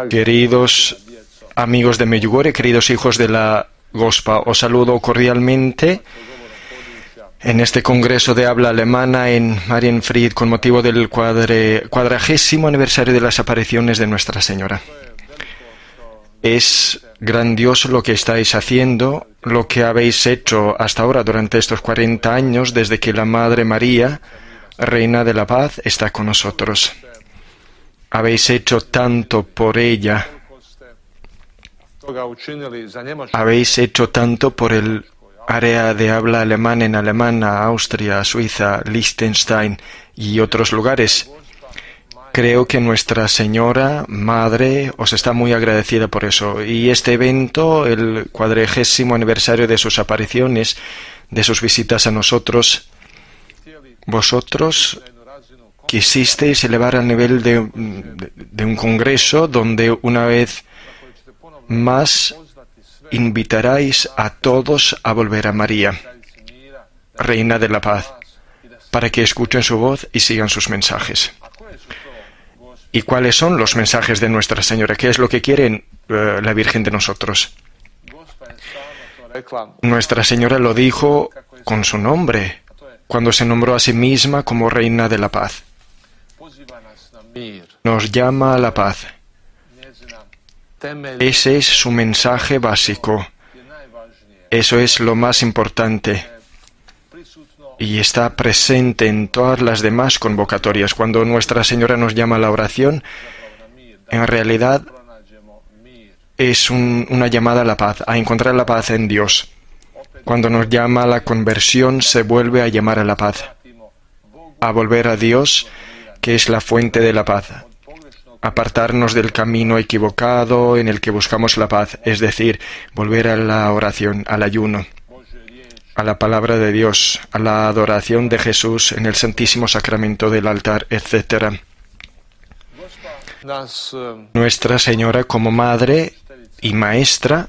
Queridos amigos de Medjugorje, queridos hijos de la Gospa, os saludo cordialmente en este congreso de habla alemana en Marienfried con motivo del 40º aniversario de las apariciones de Nuestra Señora. Es grandioso lo que estáis haciendo, lo que habéis hecho hasta ahora durante estos 40 años desde que la Madre María, Reina de la Paz, está con nosotros. Habéis hecho tanto por ella. Habéis hecho tanto por el área de habla alemana en Alemania, Austria, Suiza, Liechtenstein y otros lugares. Creo que Nuestra Señora Madre os está muy agradecida por eso. Y este evento, el 40º aniversario de sus apariciones, de sus visitas a nosotros, vosotros quisisteis elevar al nivel de un congreso donde una vez más invitaráis a todos a volver a María, Reina de la Paz, para que escuchen su voz y sigan sus mensajes. ¿Y cuáles son los mensajes de Nuestra Señora? ¿Qué es lo que quiere la Virgen de nosotros? Nuestra Señora lo dijo con su nombre, cuando se nombró a sí misma como Reina de la Paz. Nos llama a la paz. Ese es su mensaje básico. Eso es lo más importante. Y está presente en todas las demás convocatorias. Cuando Nuestra Señora nos llama a la oración, en realidad es una llamada a la paz, a encontrar la paz en Dios. Cuando nos llama a la conversión, se vuelve a llamar a la paz, a volver a Dios, que es la fuente de la paz. Apartarnos del camino equivocado en el que buscamos la paz, es decir, volver a la oración, al ayuno, a la palabra de Dios, a la adoración de Jesús en el Santísimo Sacramento del altar, etc. Nuestra Señora, como Madre y Maestra,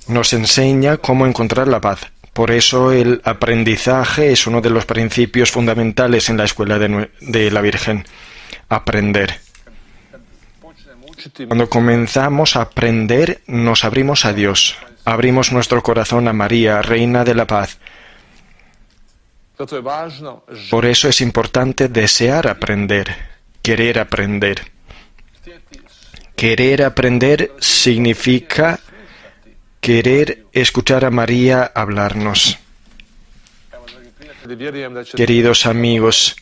nos enseña cómo encontrar la paz. Por eso el aprendizaje es uno de los principios fundamentales en la escuela de la Virgen. Aprender. Cuando comenzamos a aprender, nos abrimos a Dios. Abrimos nuestro corazón a María, Reina de la Paz. Por eso es importante desear aprender, querer aprender. Querer aprender significa querer escuchar a María hablarnos. Queridos amigos,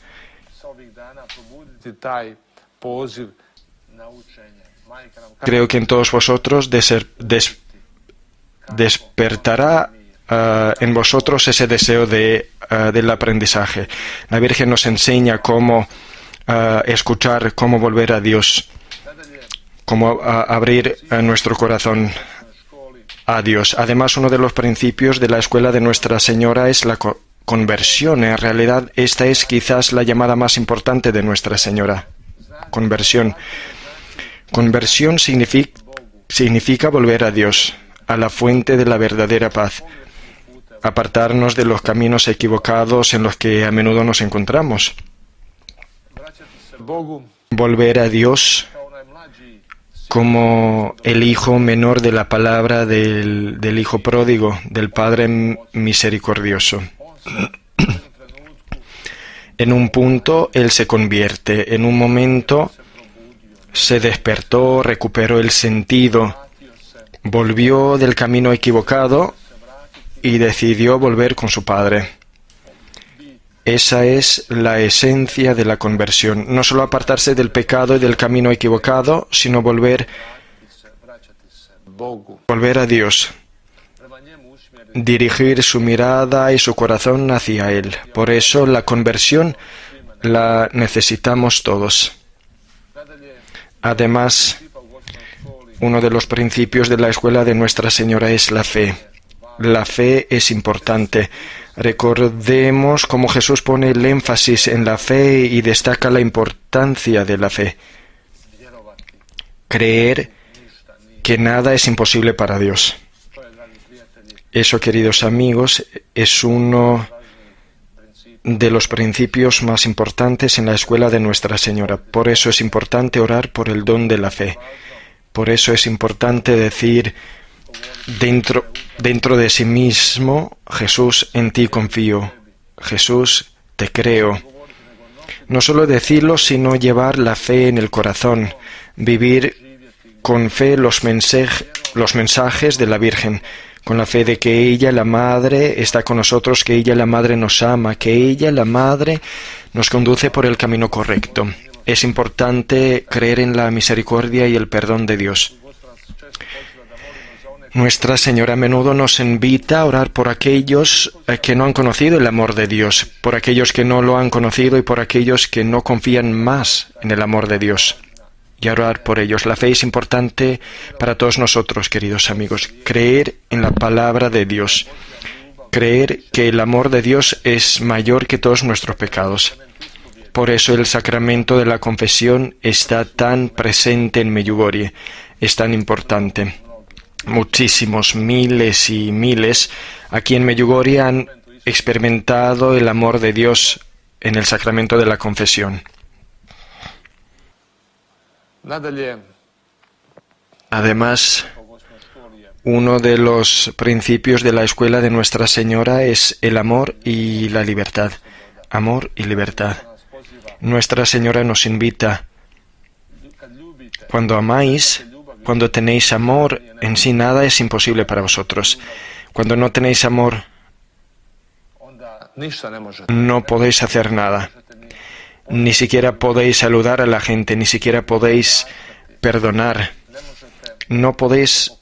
creo que en todos vosotros despertará en vosotros ese deseo del aprendizaje. La Virgen nos enseña cómo escuchar, cómo volver a Dios, cómo abrir nuestro corazón a Dios. Además, uno de los principios de la escuela de Nuestra Señora es la conversión. En realidad, esta es quizás la llamada más importante de Nuestra Señora. Conversión. Conversión significa volver a Dios, a la fuente de la verdadera paz, apartarnos de los caminos equivocados en los que a menudo nos encontramos. Volver a Dios como el hijo menor de la palabra del hijo pródigo, del Padre misericordioso. En un punto él se convierte, en un momento se despertó, recuperó el sentido, volvió del camino equivocado y decidió volver con su Padre. Esa es la esencia de la conversión. No solo apartarse del pecado y del camino equivocado, sino volver a Dios. Dirigir su mirada y su corazón hacia Él. Por eso la conversión la necesitamos todos. Además, uno de los principios de la escuela de Nuestra Señora es la fe. La fe es importante. Recordemos cómo Jesús pone el énfasis en la fe y destaca la importancia de la fe. Creer que nada es imposible para Dios. Eso, queridos amigos, es uno de los principios más importantes en la escuela de Nuestra Señora. Por eso es importante orar por el don de la fe. Por eso es importante decir dentro de sí mismo: Jesús, en ti confío. Jesús, te creo. No solo decirlo, sino llevar la fe en el corazón, vivir con fe los mensajes de la Virgen, con la fe de que ella, la Madre, está con nosotros, que ella, la Madre, nos ama, que ella, la Madre, nos conduce por el camino correcto. Es importante creer en la misericordia y el perdón de Dios. Nuestra Señora a menudo nos invita a orar por aquellos que no han conocido el amor de Dios, por aquellos que no lo han conocido y por aquellos que no confían más en el amor de Dios. Y orar por ellos. La fe es importante para todos nosotros, queridos amigos. Creer en la palabra de Dios. Creer que el amor de Dios es mayor que todos nuestros pecados. Por eso el sacramento de la confesión está tan presente en Medjugorje. Es tan importante. Muchísimos, miles y miles, aquí en Medjugorje han experimentado el amor de Dios en el sacramento de la confesión. Además, uno de los principios de la escuela de Nuestra Señora es el amor y la libertad. Amor y libertad. Nuestra Señora nos invita: cuando amáis, cuando tenéis amor, en sí nada es imposible para vosotros. Cuando no tenéis amor, no podéis hacer nada. Ni siquiera podéis saludar a la gente, ni siquiera podéis perdonar. No podéis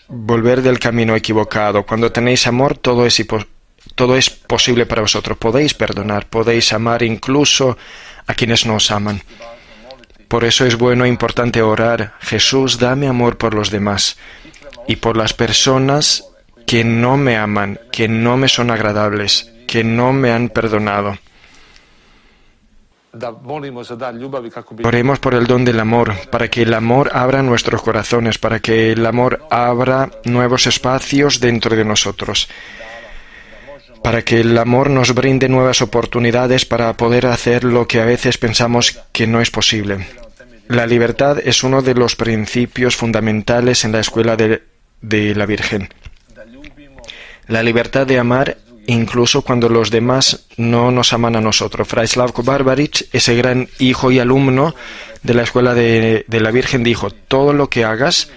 volver del camino equivocado. Cuando tenéis amor, todo es posible para vosotros. Podéis perdonar, podéis amar incluso a quienes no os aman. Por eso es bueno e importante orar: Jesús, dame amor por los demás y por las personas que no me aman, que no me son agradables, que no me han perdonado. Oremos por el don del amor, para que el amor abra nuestros corazones, para que el amor abra nuevos espacios dentro de nosotros, para que el amor nos brinde nuevas oportunidades para poder hacer lo que a veces pensamos que no es posible. La libertad es uno de los principios fundamentales en la escuela de la Virgen. La libertad de amar incluso cuando los demás no nos aman a nosotros. Fray Slavko Barbaric, ese gran hijo y alumno de la escuela de la Virgen, dijo: todo lo que hagas,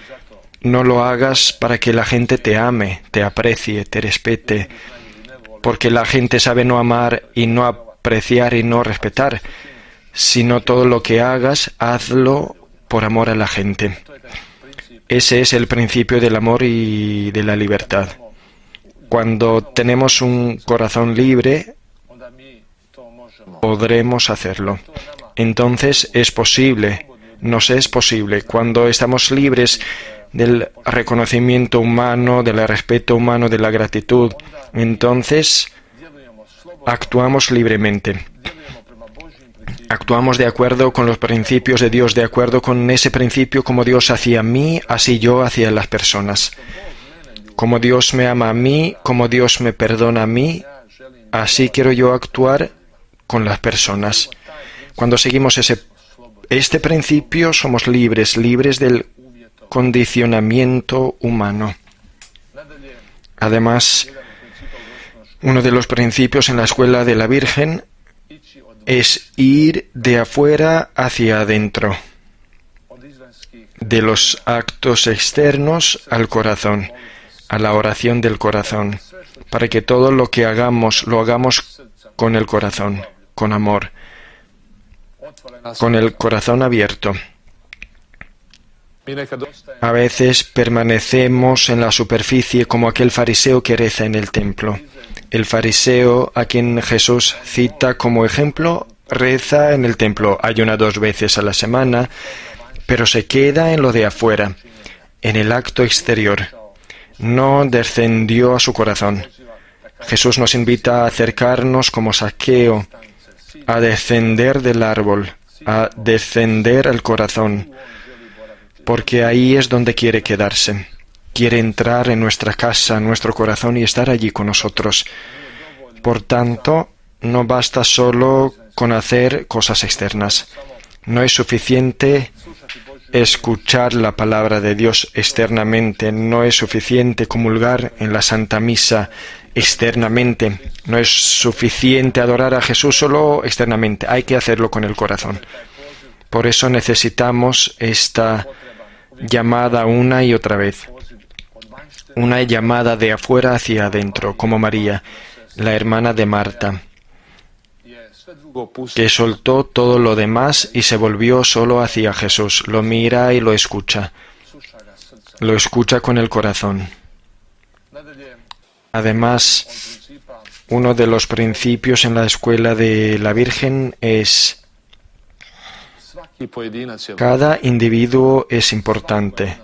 no lo hagas para que la gente te ame, te aprecie, te respete, porque la gente sabe no amar y no apreciar y no respetar, sino todo lo que hagas, hazlo por amor a la gente. Ese es el principio del amor y de la libertad. Cuando tenemos un corazón libre, podremos hacerlo. Entonces es posible, nos es posible. Cuando estamos libres del reconocimiento humano, del respeto humano, de la gratitud, entonces actuamos libremente. Actuamos de acuerdo con los principios de Dios, de acuerdo con ese principio: como Dios hacia mí, así yo hacia las personas. Como Dios me ama a mí, como Dios me perdona a mí, así quiero yo actuar con las personas. Cuando seguimos este principio, somos libres del condicionamiento humano. Además, uno de los principios en la escuela de la Virgen es ir de afuera hacia adentro, de los actos externos al corazón, a la oración del corazón, para que todo lo que hagamos, lo hagamos con el corazón, con amor, con el corazón abierto. A veces permanecemos en la superficie como aquel fariseo que reza en el templo. El fariseo a quien Jesús cita como ejemplo reza en el templo, ayuna 2 veces a la semana, pero se queda en lo de afuera, en el acto exterior. No descendió a su corazón. Jesús nos invita a acercarnos como Zaqueo, a descender del árbol, a descender al corazón, porque ahí es donde quiere quedarse. Quiere entrar en nuestra casa, en nuestro corazón y estar allí con nosotros. Por tanto, no basta solo con hacer cosas externas. No es suficiente escuchar la palabra de Dios externamente. No es suficiente comulgar en la Santa Misa externamente. No es suficiente adorar a Jesús solo externamente. Hay que hacerlo con el corazón. Por eso necesitamos esta llamada una y otra vez. Una llamada de afuera hacia adentro, como María, la hermana de Marta, que soltó todo lo demás y se volvió solo hacia Jesús. Lo mira y lo escucha. Lo escucha con el corazón. Además, uno de los principios en la escuela de la Virgen es: cada individuo es importante.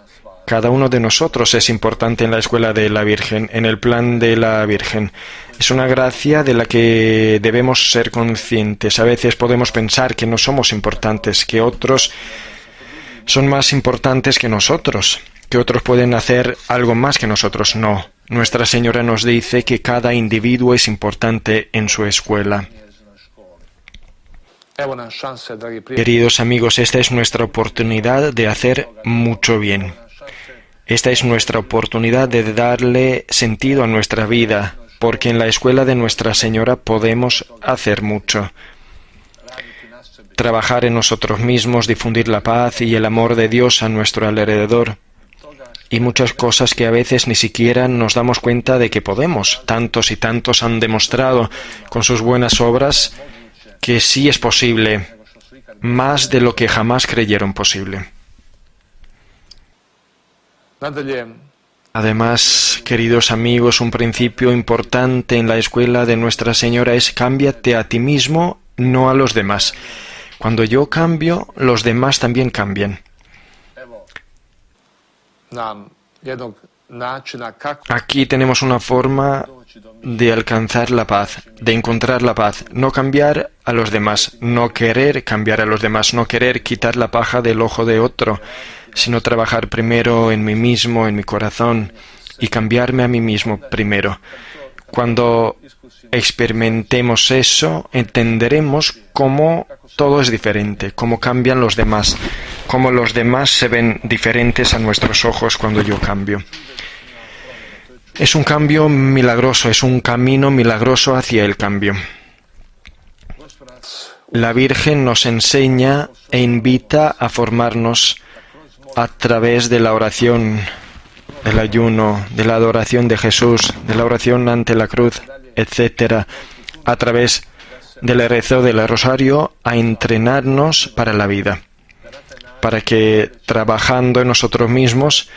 Cada uno de nosotros es importante en la escuela de la Virgen, en el plan de la Virgen. Es una gracia de la que debemos ser conscientes. A veces podemos pensar que no somos importantes, que otros son más importantes que nosotros, que otros pueden hacer algo más que nosotros. No. Nuestra Señora nos dice que cada individuo es importante en su escuela. Queridos amigos, esta es nuestra oportunidad de hacer mucho bien. Esta es nuestra oportunidad de darle sentido a nuestra vida, porque en la escuela de Nuestra Señora podemos hacer mucho. Trabajar en nosotros mismos, difundir la paz y el amor de Dios a nuestro alrededor. Y muchas cosas que a veces ni siquiera nos damos cuenta de que podemos. Tantos y tantos han demostrado con sus buenas obras que sí es posible, más de lo que jamás creyeron posible. Además, queridos amigos, un principio importante en la escuela de Nuestra Señora es: cámbiate a ti mismo, no a los demás. Cuando yo cambio, los demás también cambian. Aquí tenemos una forma de alcanzar la paz, de encontrar la paz. No cambiar a los demás, no querer cambiar a los demás, no querer quitar la paja del ojo de otro, sino trabajar primero en mí mismo, en mi corazón, y cambiarme a mí mismo primero. Cuando experimentemos eso, entenderemos cómo todo es diferente, cómo cambian los demás, cómo los demás se ven diferentes a nuestros ojos cuando yo cambio. Es un cambio milagroso, es un camino milagroso hacia el cambio. La Virgen nos enseña e invita a formarnos a través de la oración, del ayuno, de la adoración de Jesús, de la oración ante la cruz, etc., a través del rezo del rosario, a entrenarnos para la vida, para que trabajando en nosotros mismos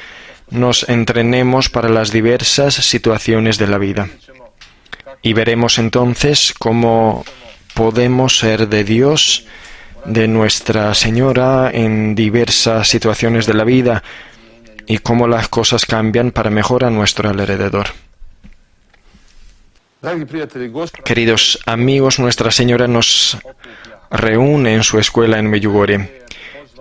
nos entrenemos para las diversas situaciones de la vida. Y veremos entonces cómo podemos ser de Dios, de Nuestra Señora, en diversas situaciones de la vida, y cómo las cosas cambian para mejor a nuestro alrededor. Queridos amigos, Nuestra Señora nos reúne en su escuela en Medjugorje.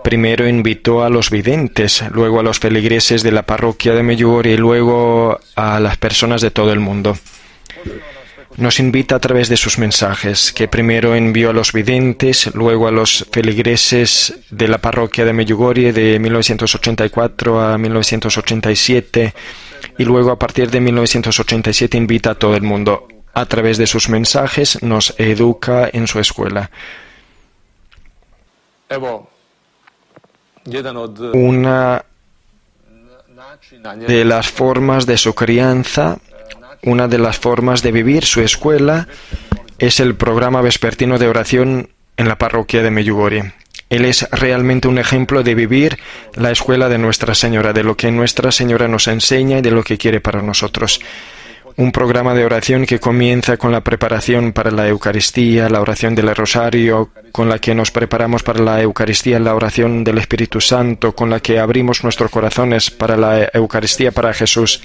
Primero invitó a los videntes, luego a los feligreses de la parroquia de Medjugorje y luego a las personas de todo el mundo. Nos invita a través de sus mensajes, que primero envió a los videntes, luego a los feligreses de la parroquia de Medjugorje de 1984 a 1987 y luego a partir de 1987 invita a todo el mundo. A través de sus mensajes nos educa en su escuela. Una de las formas de su crianza, una de las formas de vivir su escuela, es el programa vespertino de oración en la parroquia de Medjugorje. Él es realmente un ejemplo de vivir la escuela de Nuestra Señora, de lo que Nuestra Señora nos enseña y de lo que quiere para nosotros. Un programa de oración que comienza con la preparación para la Eucaristía, la oración del Rosario, con la que nos preparamos para la Eucaristía, la oración del Espíritu Santo, con la que abrimos nuestros corazones para la Eucaristía, para Jesús.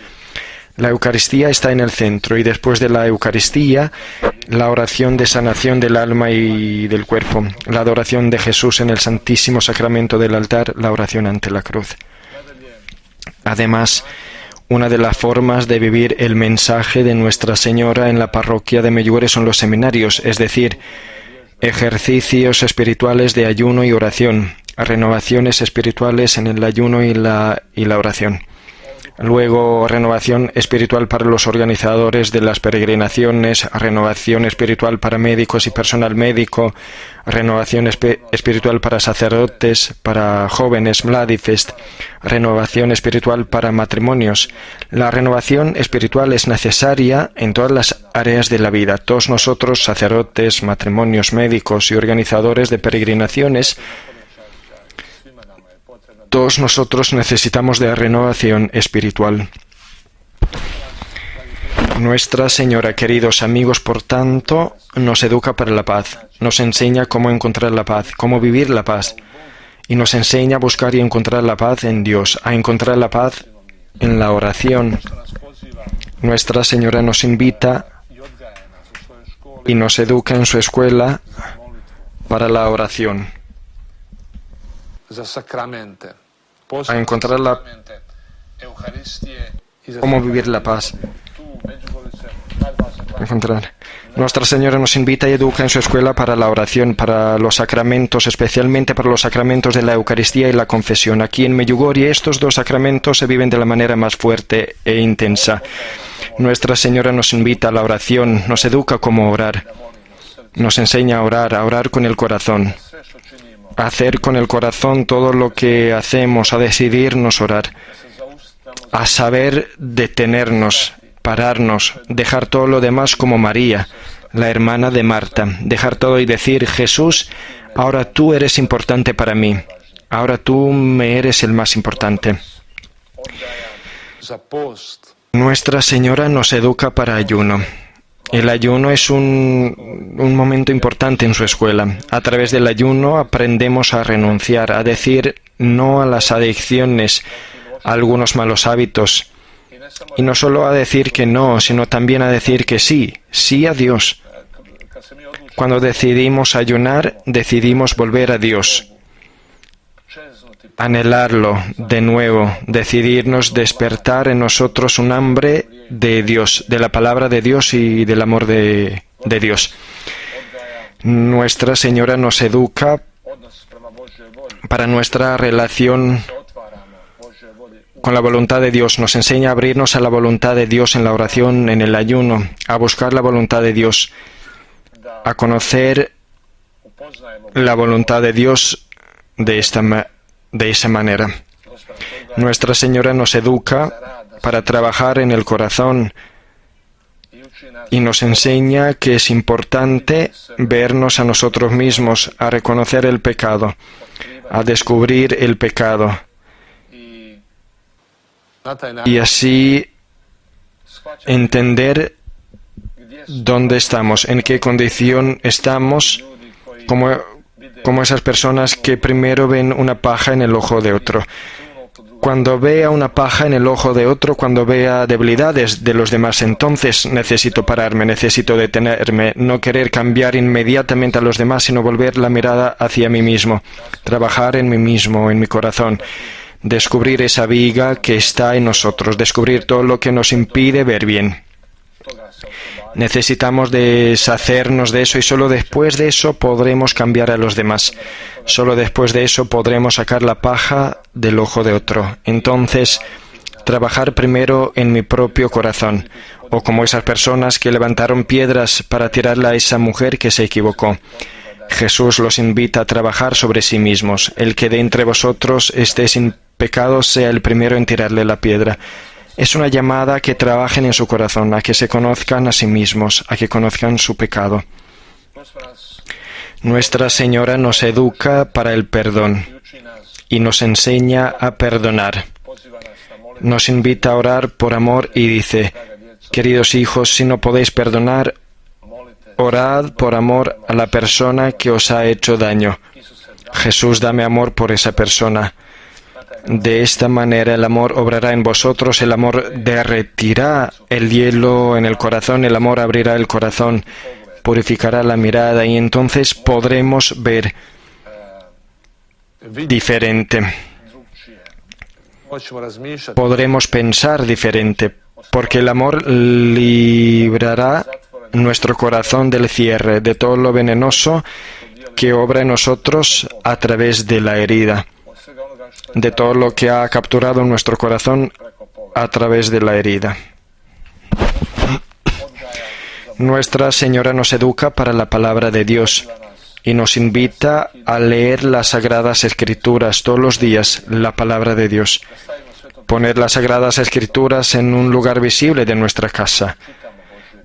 La Eucaristía está en el centro y después de la Eucaristía, la oración de sanación del alma y del cuerpo, la adoración de Jesús en el Santísimo Sacramento del altar, la oración ante la cruz. Además, Una de las formas de vivir el mensaje de Nuestra Señora en la parroquia de Medjugorje son los seminarios, es decir, ejercicios espirituales de ayuno y oración, renovaciones espirituales en el ayuno y la oración. Luego, renovación espiritual para los organizadores de las peregrinaciones, renovación espiritual para médicos y personal médico, renovación espiritual para sacerdotes, para jóvenes, Mladifest, renovación espiritual para matrimonios. La renovación espiritual es necesaria en todas las áreas de la vida. Todos nosotros, sacerdotes, matrimonios, médicos y organizadores de peregrinaciones, todos nosotros necesitamos de renovación espiritual. Nuestra Señora, queridos amigos, por tanto, nos educa para la paz, nos enseña cómo encontrar la paz, cómo vivir la paz, y nos enseña a buscar y encontrar la paz en Dios, a encontrar la paz en la oración. Nuestra Señora nos invita y nos educa en su escuela para la oración, a encontrar cómo vivir la paz. Nuestra Señora nos invita y educa en su escuela para la oración, para los sacramentos, especialmente para los sacramentos de la Eucaristía y la confesión. Aquí en Medjugorje estos dos sacramentos se viven de la manera más fuerte e intensa. Nuestra Señora nos invita a la oración, nos educa cómo orar, nos enseña a orar con el corazón, a hacer con el corazón todo lo que hacemos, a decidirnos orar, a saber detenernos, pararnos, dejar todo lo demás como María, la hermana de Marta, dejar todo y decir: Jesús, ahora tú eres importante para mí, ahora tú me eres el más importante. Nuestra Señora nos educa para ayuno. El ayuno es un momento importante en su escuela. A través del ayuno aprendemos a renunciar, a decir no a las adicciones, a algunos malos hábitos. Y no solo a decir que no, sino también a decir que sí, sí a Dios. Cuando decidimos ayunar, decidimos volver a Dios, anhelarlo de nuevo, decidirnos despertar en nosotros un hambre de Dios, de la palabra de Dios y del amor de Dios. Nuestra Señora nos educa para nuestra relación con la voluntad de Dios, nos enseña a abrirnos a la voluntad de Dios en la oración, en el ayuno, a buscar la voluntad de Dios, a conocer la voluntad de Dios de esa manera. Nuestra Señora nos educa para trabajar en el corazón y nos enseña que es importante vernos a nosotros mismos, a reconocer el pecado, a descubrir el pecado y así entender dónde estamos, en qué condición estamos, como esas personas que primero ven una paja en el ojo de otro. Cuando vea una paja en el ojo de otro, cuando vea debilidades de los demás, entonces necesito pararme, necesito detenerme, no querer cambiar inmediatamente a los demás, sino volver la mirada hacia mí mismo, trabajar en mí mismo, en mi corazón, descubrir esa viga que está en nosotros, descubrir todo lo que nos impide ver bien. Necesitamos deshacernos de eso y solo después de eso podremos cambiar a los demás. Solo después de eso podremos sacar la paja del ojo de otro. Entonces, trabajar primero en mi propio corazón, o como esas personas que levantaron piedras para tirarla a esa mujer que se equivocó. Jesús los invita a trabajar sobre sí mismos. El que de entre vosotros esté sin pecado sea el primero en tirarle la piedra. Es una llamada a que trabajen en su corazón, a que se conozcan a sí mismos, a que conozcan su pecado. Nuestra Señora nos educa para el perdón y nos enseña a perdonar. Nos invita a orar por amor y dice: queridos hijos, si no podéis perdonar, orad por amor a la persona que os ha hecho daño. Jesús, dame amor por esa persona. De esta manera el amor obrará en vosotros, el amor derretirá el hielo en el corazón, el amor abrirá el corazón, purificará la mirada y entonces podremos ver diferente. podremos pensar diferente, porque el amor librará nuestro corazón del cierre, de todo lo venenoso que obra en nosotros a través de la herida, de todo lo que ha capturado nuestro corazón a través de la herida. Nuestra Señora nos educa para la palabra de Dios y nos invita a leer las Sagradas Escrituras todos los días, la palabra de Dios. Poner las Sagradas Escrituras en un lugar visible de nuestra casa.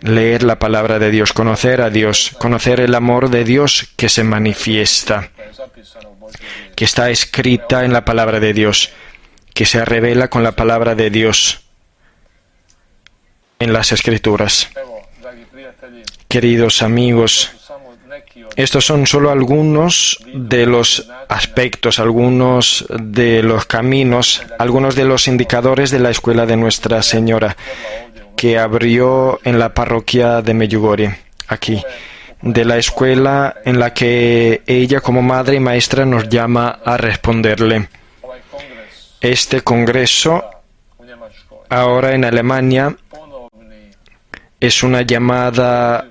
Leer la palabra de Dios, conocer a Dios, conocer el amor de Dios que se manifiesta, que está escrita en la palabra de Dios, que se revela con la palabra de Dios en las Escrituras. Queridos amigos, estos son solo algunos de los aspectos, algunos de los caminos, algunos de los indicadores de la escuela de Nuestra Señora, que abrió en la parroquia de Medjugorje, aquí, de la escuela en la que ella como madre y maestra nos llama a responderle. Este congreso, ahora en Alemania, es una llamada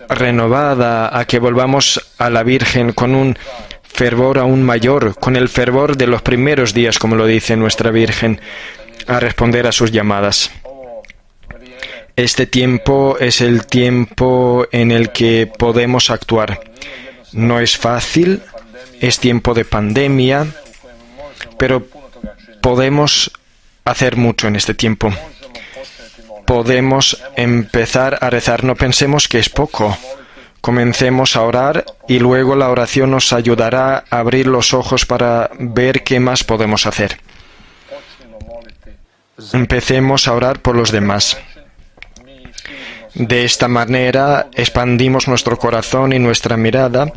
renovada a que volvamos a la Virgen con un fervor aún mayor, con el fervor de los primeros días, como lo dice nuestra Virgen, a responder a sus llamadas. Este tiempo es el tiempo en el que podemos actuar. No es fácil, es tiempo de pandemia, pero podemos hacer mucho en este tiempo. Podemos empezar a rezar. No pensemos que es poco. Comencemos a orar y luego la oración nos ayudará a abrir los ojos para ver qué más podemos hacer. Empecemos a orar por los demás. De esta manera expandimos nuestro corazón y nuestra mirada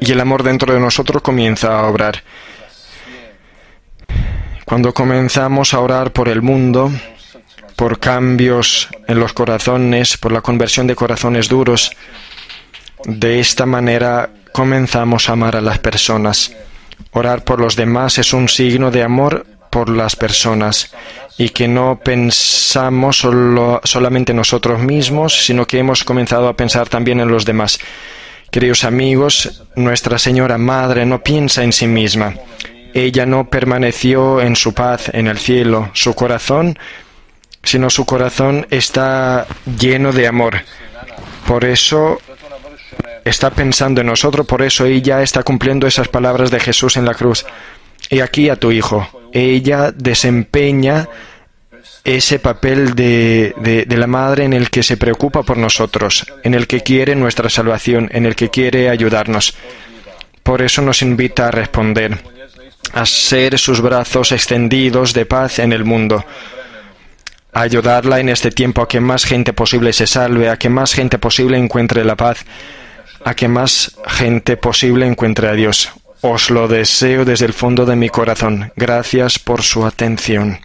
y el amor dentro de nosotros comienza a obrar. Cuando comenzamos a orar por el mundo, por cambios en los corazones, por la conversión de corazones duros, de esta manera comenzamos a amar a las personas. Orar por los demás es un signo de amor por las personas y que no pensamos solamente nosotros mismos, sino que hemos comenzado a pensar también en los demás. Queridos amigos, Nuestra Señora Madre no piensa en sí misma. Ella no permaneció en su paz en el cielo, su corazón, sino su corazón está lleno de amor. Por eso está pensando en nosotros, por eso ella está cumpliendo esas palabras de Jesús en la cruz. Y aquí a tu hijo. Ella desempeña ese papel de la madre en el que se preocupa por nosotros, en el que quiere nuestra salvación, en el que quiere ayudarnos. Por eso nos invita a responder, a ser sus brazos extendidos de paz en el mundo, a ayudarla en este tiempo a que más gente posible se salve, a que más gente posible encuentre la paz, a que más gente posible encuentre a Dios. Os lo deseo desde el fondo de mi corazón. Gracias por su atención.